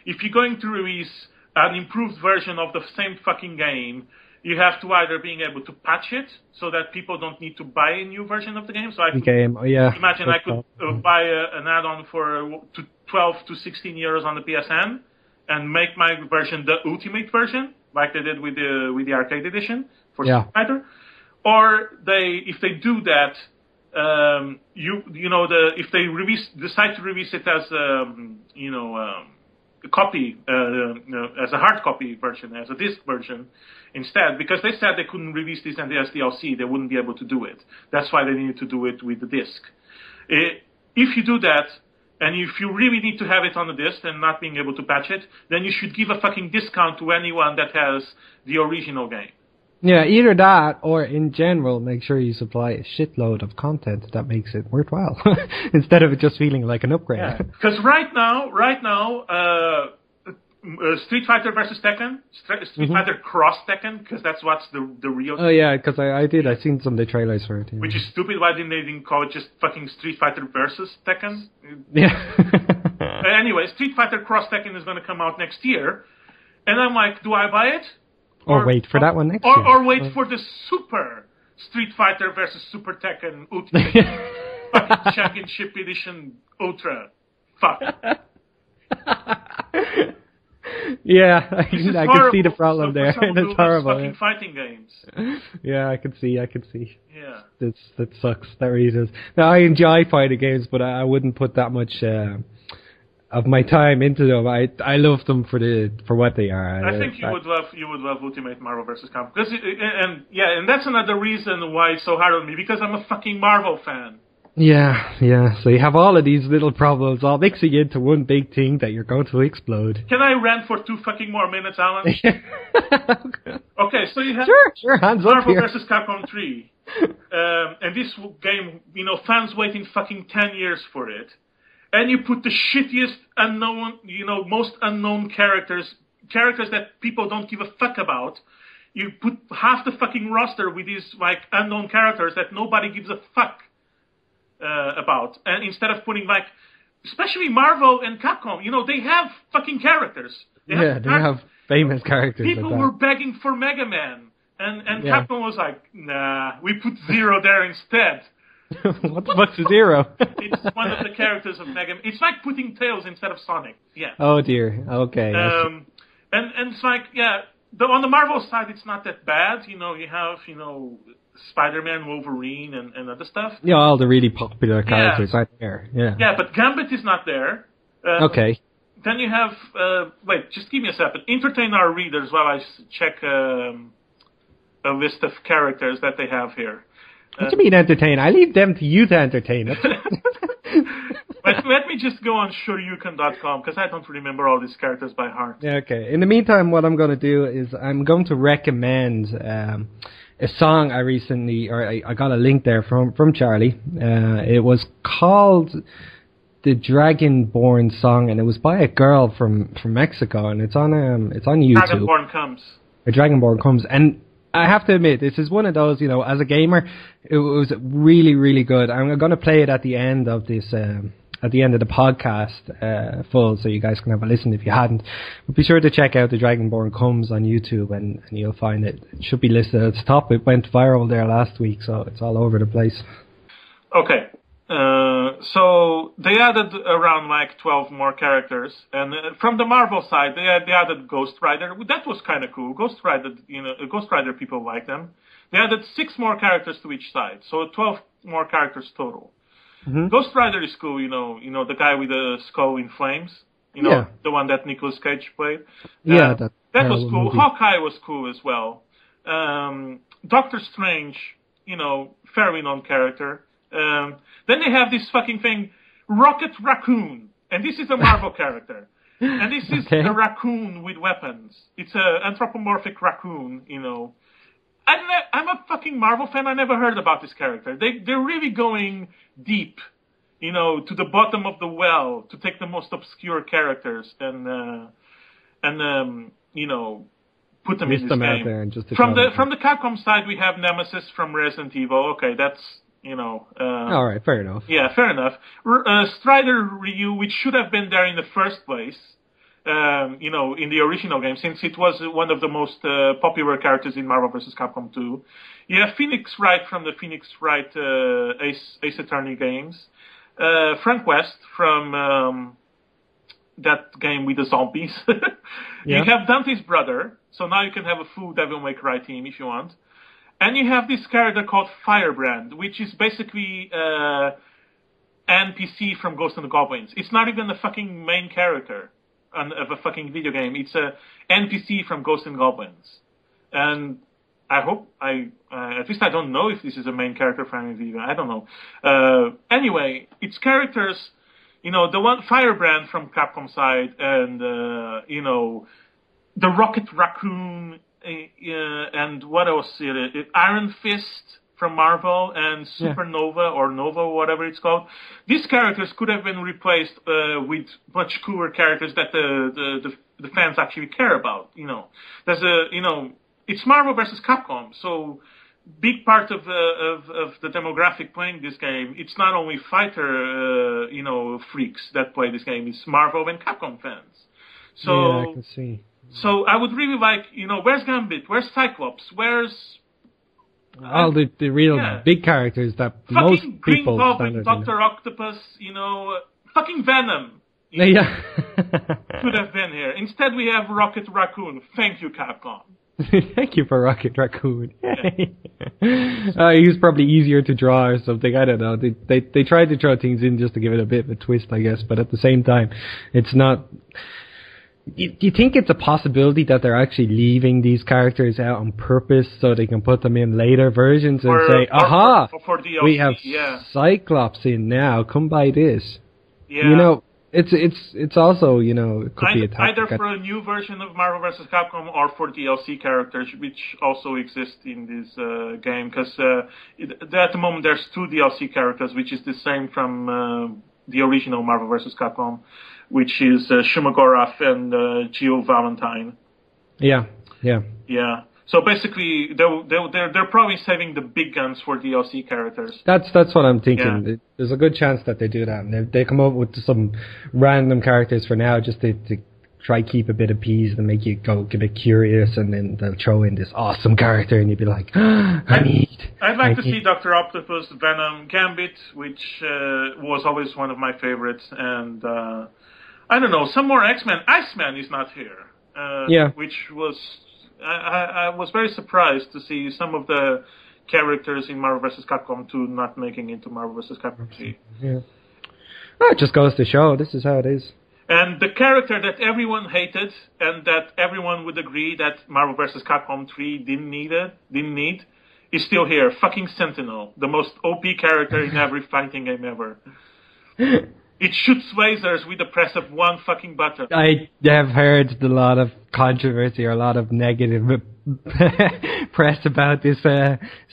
if you're going to release an improved version of the same fucking game, you have to either being able to patch it so that people don't need to buy a new version of the game. So I could imagine I could buy an add-on for 12 to 16 euros on the PSN and make my version the ultimate version, like they did with the arcade edition for Street Fighter. Or if they do that, if they decide to release it as a copy, as a hard copy version, as a disc version instead, because they said they couldn't release this as DLC, they wouldn't be able to do it. That's why they needed to do it with the disc. If you do that, and if you really need to have it on the disc and not being able to patch it, then you should give a fucking discount to anyone that has the original game. Yeah, either that or in general, make sure you supply a shitload of content that makes it worthwhile instead of it just feeling like an upgrade. Because right now, Street Fighter versus Tekken, Street Fighter Cross Tekken, because that's what's the real. Oh yeah, because I seen some of the trailers for it. Yeah. Which is stupid. Why didn't they call it just fucking Street Fighter versus Tekken? Yeah. Anyway, Street Fighter Cross Tekken is going to come out next year, and I'm like, do I buy it? Or wait for that one next year. Or wait for the Super Street Fighter versus Super Tekken Ultimate fucking Championship Edition Ultra. Fuck. Yeah, I can see the problem there. That's horrible. Fucking fighting games. Yeah, I can see. Yeah. That sucks. That really does. Now, I enjoy fighting games, but I wouldn't put that much of my time into them. I love them for what they are. I think you would love Ultimate Marvel vs. Capcom. And that's another reason why it's so hard on me, because I'm a fucking Marvel fan. Yeah. So you have all of these little problems all mixing into one big thing that you're going to explode. Can I rant for 2 fucking more minutes, Alan? Okay, so you have Sure, hands Marvel up here. vs. Capcom 3. And this game, fans waiting fucking 10 years for it. And you put the shittiest unknown, most unknown characters that people don't give a fuck about. You put half the fucking roster with these, unknown characters that nobody gives a fuck about. And instead of putting, especially Marvel and Capcom, they have fucking characters. They have famous characters. People were begging for Mega Man. And Capcom was like, nah, we put Zero there instead. What the fuck's a Zero? It's one of the characters of Mega Man. It's like putting Tails instead of Sonic. Yeah. Oh dear. Okay. And it's on the Marvel side, it's not that bad. You have, Spider-Man, Wolverine, and other stuff. Yeah, all the really popular characters aren't there. Yeah. Yeah, but Gambit is not there. Okay. Then you have, just give me a second. Entertain our readers while I check a list of characters that they have here. What do you mean entertain? I leave them to you to entertain it. Let me just go on shoryuken.com because I don't remember all these characters by heart. Yeah, okay. In the meantime, what I'm going to do is I'm going to recommend a song I got a link there from Charlie. It was called the Dragonborn song, and it was by a girl from Mexico, and it's on YouTube. Dragonborn Comes. Dragonborn Comes, and I have to admit, this is one of those, as a gamer, it was really, really good. I'm going to play it at the end of this, at the end of the podcast, full, so you guys can have a listen if you hadn't. But be sure to check out the Dragonborn Comes on YouTube, and you'll find it. It should be listed at the top. It went viral there last week, so it's all over the place. Okay. So they added around 12 more characters, and from the Marvel side, they added Ghost Rider. That was kind of cool. Ghost Rider people like them. They added 6 more characters to each side, so 12 more characters total. Mm-hmm. Ghost Rider is cool. The guy with the skull in flames. The one that Nicolas Cage played. That was cool. Movie. Hawkeye was cool as well. Doctor Strange, fairly known character. Then they have this fucking thing, Rocket Raccoon, and this is a Marvel character, and this is a raccoon with weapons. It's an anthropomorphic raccoon, I'm a fucking Marvel fan. I never heard about this character. They're really going deep, to the bottom of the well to take the most obscure characters and put them in this game. Out there and just from the Capcom side, we have Nemesis from Resident Evil. Okay, that's. All right, fair enough. Yeah, fair enough. Strider Ryu, which should have been there in the first place, in the original game, since it was one of the most popular characters in Marvel vs. Capcom 2. You have Phoenix Wright from the Phoenix Wright Ace Attorney games. Frank West from that game with the zombies. You have Dante's brother, so now you can have a full Devil May Cry team if you want. And you have this character called Firebrand, which is basically NPC from Ghosts and Goblins. It's not even a fucking main character of a fucking video game. It's a NPC from Ghosts and Goblins. And I hope at least I don't know if this is a main character from any video game. I don't know. Anyway, it's characters, the one Firebrand from Capcom side, and the Rocket Raccoon. And what else? Iron Fist from Marvel and Supernova or Nova, whatever it's called. These characters could have been replaced with much cooler characters that the fans actually care about. There's it's Marvel versus Capcom, so big part of the demographic playing this game. It's not only fighter freaks that play this game. It's Marvel and Capcom fans. So I can see. So I would really like, where's Gambit? Where's Cyclops? Where's... all the real big characters that most people... Fucking Green Goblin, Dr. Octopus, fucking Venom. Yeah. Could have been here. Instead we have Rocket Raccoon. Thank you, Capcom. Thank you for Rocket Raccoon. He was probably easier to draw or something. I don't know. They tried to throw things in just to give it a bit of a twist, I guess. But at the same time, it's not... Do you think it's a possibility that they're actually leaving these characters out on purpose so they can put them in later versions and say, aha, for DLC, we have Cyclops in now, come buy this. Yeah. You know, it's also, you know, it could be a tactic. Either for a new version of Marvel vs. Capcom or for DLC characters, which also exist in this game. Because at the moment there's 2 DLC characters, which is the same from the original Marvel vs. Capcom, which is Shumagorath and Jill Valentine. Yeah. So basically, they're probably saving the big guns for DLC characters. That's what I'm thinking. Yeah. There's a good chance that they do that. And they come up with some random characters for now, just to try keep a bit of peace and make you get a bit curious, and then they'll throw in this awesome character, and you'd be like, I'd like to see Dr. Octopus, Venom, Gambit, which was always one of my favorites, and I don't know, some more X-Men. Iceman is not here. Which was... I was very surprised to see some of the characters in Marvel vs. Capcom 2 not making into Marvel vs. Capcom 3. Yeah. Well, it just goes to show this is how it is. And the character that everyone hated and that everyone would agree that Marvel vs. Capcom 3 didn't need is still here. Fucking Sentinel, the most OP character in every fighting game ever. It shoots lasers with the press of one fucking button. I have heard a lot of controversy or a lot of negative press about this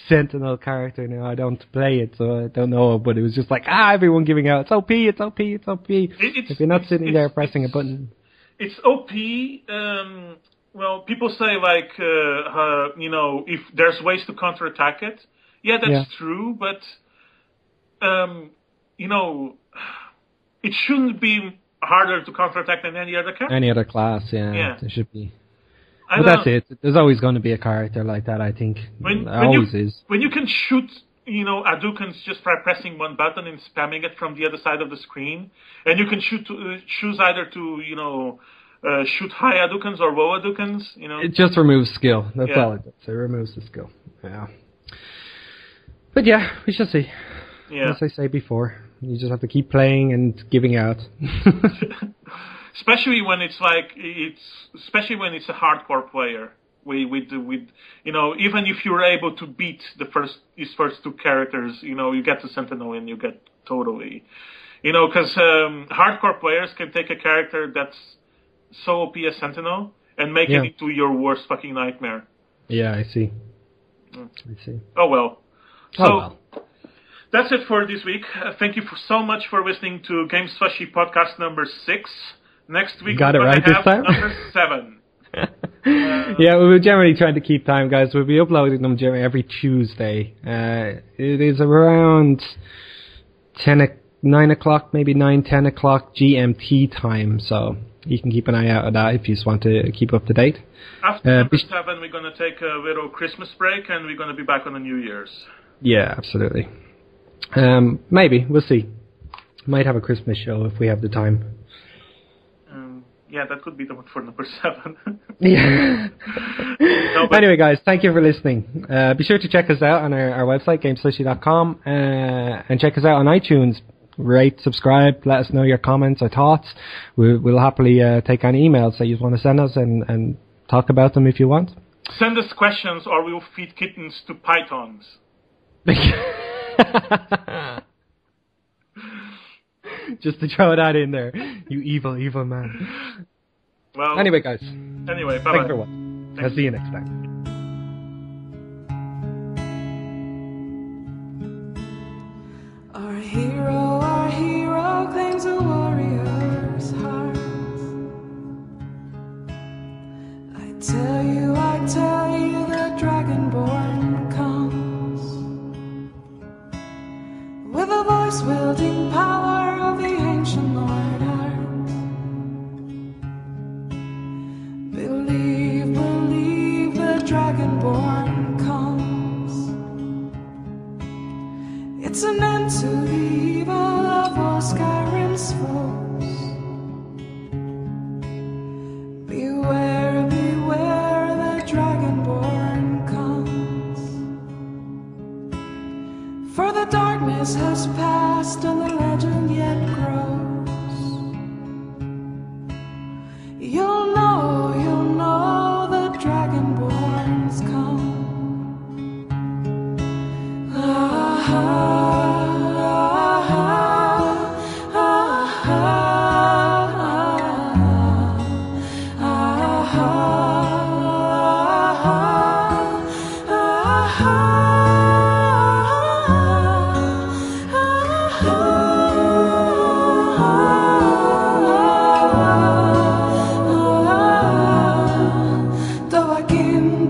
Sentinel character. Now, I don't play it, so I don't know, but it was just like, everyone giving out, it's OP, it's OP, it's OP. If you're not sitting there pressing a button. It's OP. Well, people say, like, you know, if there's ways to counterattack it. Yeah, that's true, but, you know... It shouldn't be harder to counterattack than any other character. Any other class, yeah. There should be. But that's it. There's always going to be a character like that, I think. Always is. When you can shoot, you know, Hadoukens just by pressing one button and spamming it from the other side of the screen, and you can choose either to, you know, shoot high Hadoukens or low Hadoukens, you know. It just removes skill. That's all it does. It removes the skill. Yeah. But yeah, we shall see. Yeah. As I say before. You just have to keep playing and giving out. Especially when it's like especially when it's a hardcore player. With you know, even if you're able to beat his first 2 characters, you know, you get to Sentinel and you get totally, you know, because hardcore players can take a character that's so OP as Sentinel and make it into your worst fucking nightmare. Yeah, I see. I see. Oh well. That's it for this week. Thank you so much for listening to GameSlushy Podcast number 6. Next week we're going to have number 7. Yeah, we were generally trying to keep time, guys. We'll be uploading them every Tuesday. It is around 9 o'clock, maybe 10 o'clock GMT time, so you can keep an eye out on that if you just want to keep up to date. After number 7, we're going to take a little Christmas break, and we're going to be back on the New Year's. Yeah, absolutely. Maybe, we'll see. Might have a Christmas show if we have the time. Yeah, that could be the one for number 7. Yeah. Anyway, guys, thank you for listening. Be sure to check us out on our website, GameSlushy.com, and check us out on iTunes. Rate, subscribe, let us know your comments or thoughts. We'll happily take any emails that you want to send us and talk about them if you want. Send us questions or we'll feed kittens to pythons. Just to throw that in there. You evil, evil man. Well, anyway, guys. Anyway, bye-bye. Thanks for watching. I'll see you next time. Our hero claims a warrior's heart. I tell you, the Dragonborn comes with a voice wielding power of the ancient Lord Arms. Believe, the Dragonborn comes. It's an end to the evil of all Skyrim's foes. Beware, the Dragonborn comes. For the darkness has passed and the legend yet grows. You'll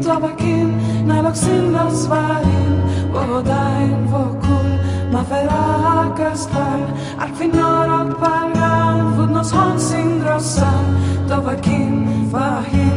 Zobakin, naloksin lasvarin, Wodain vokul, maferakastan, Arfinor og paran, Vudnos honsin drossan, Dovakin, Vahir.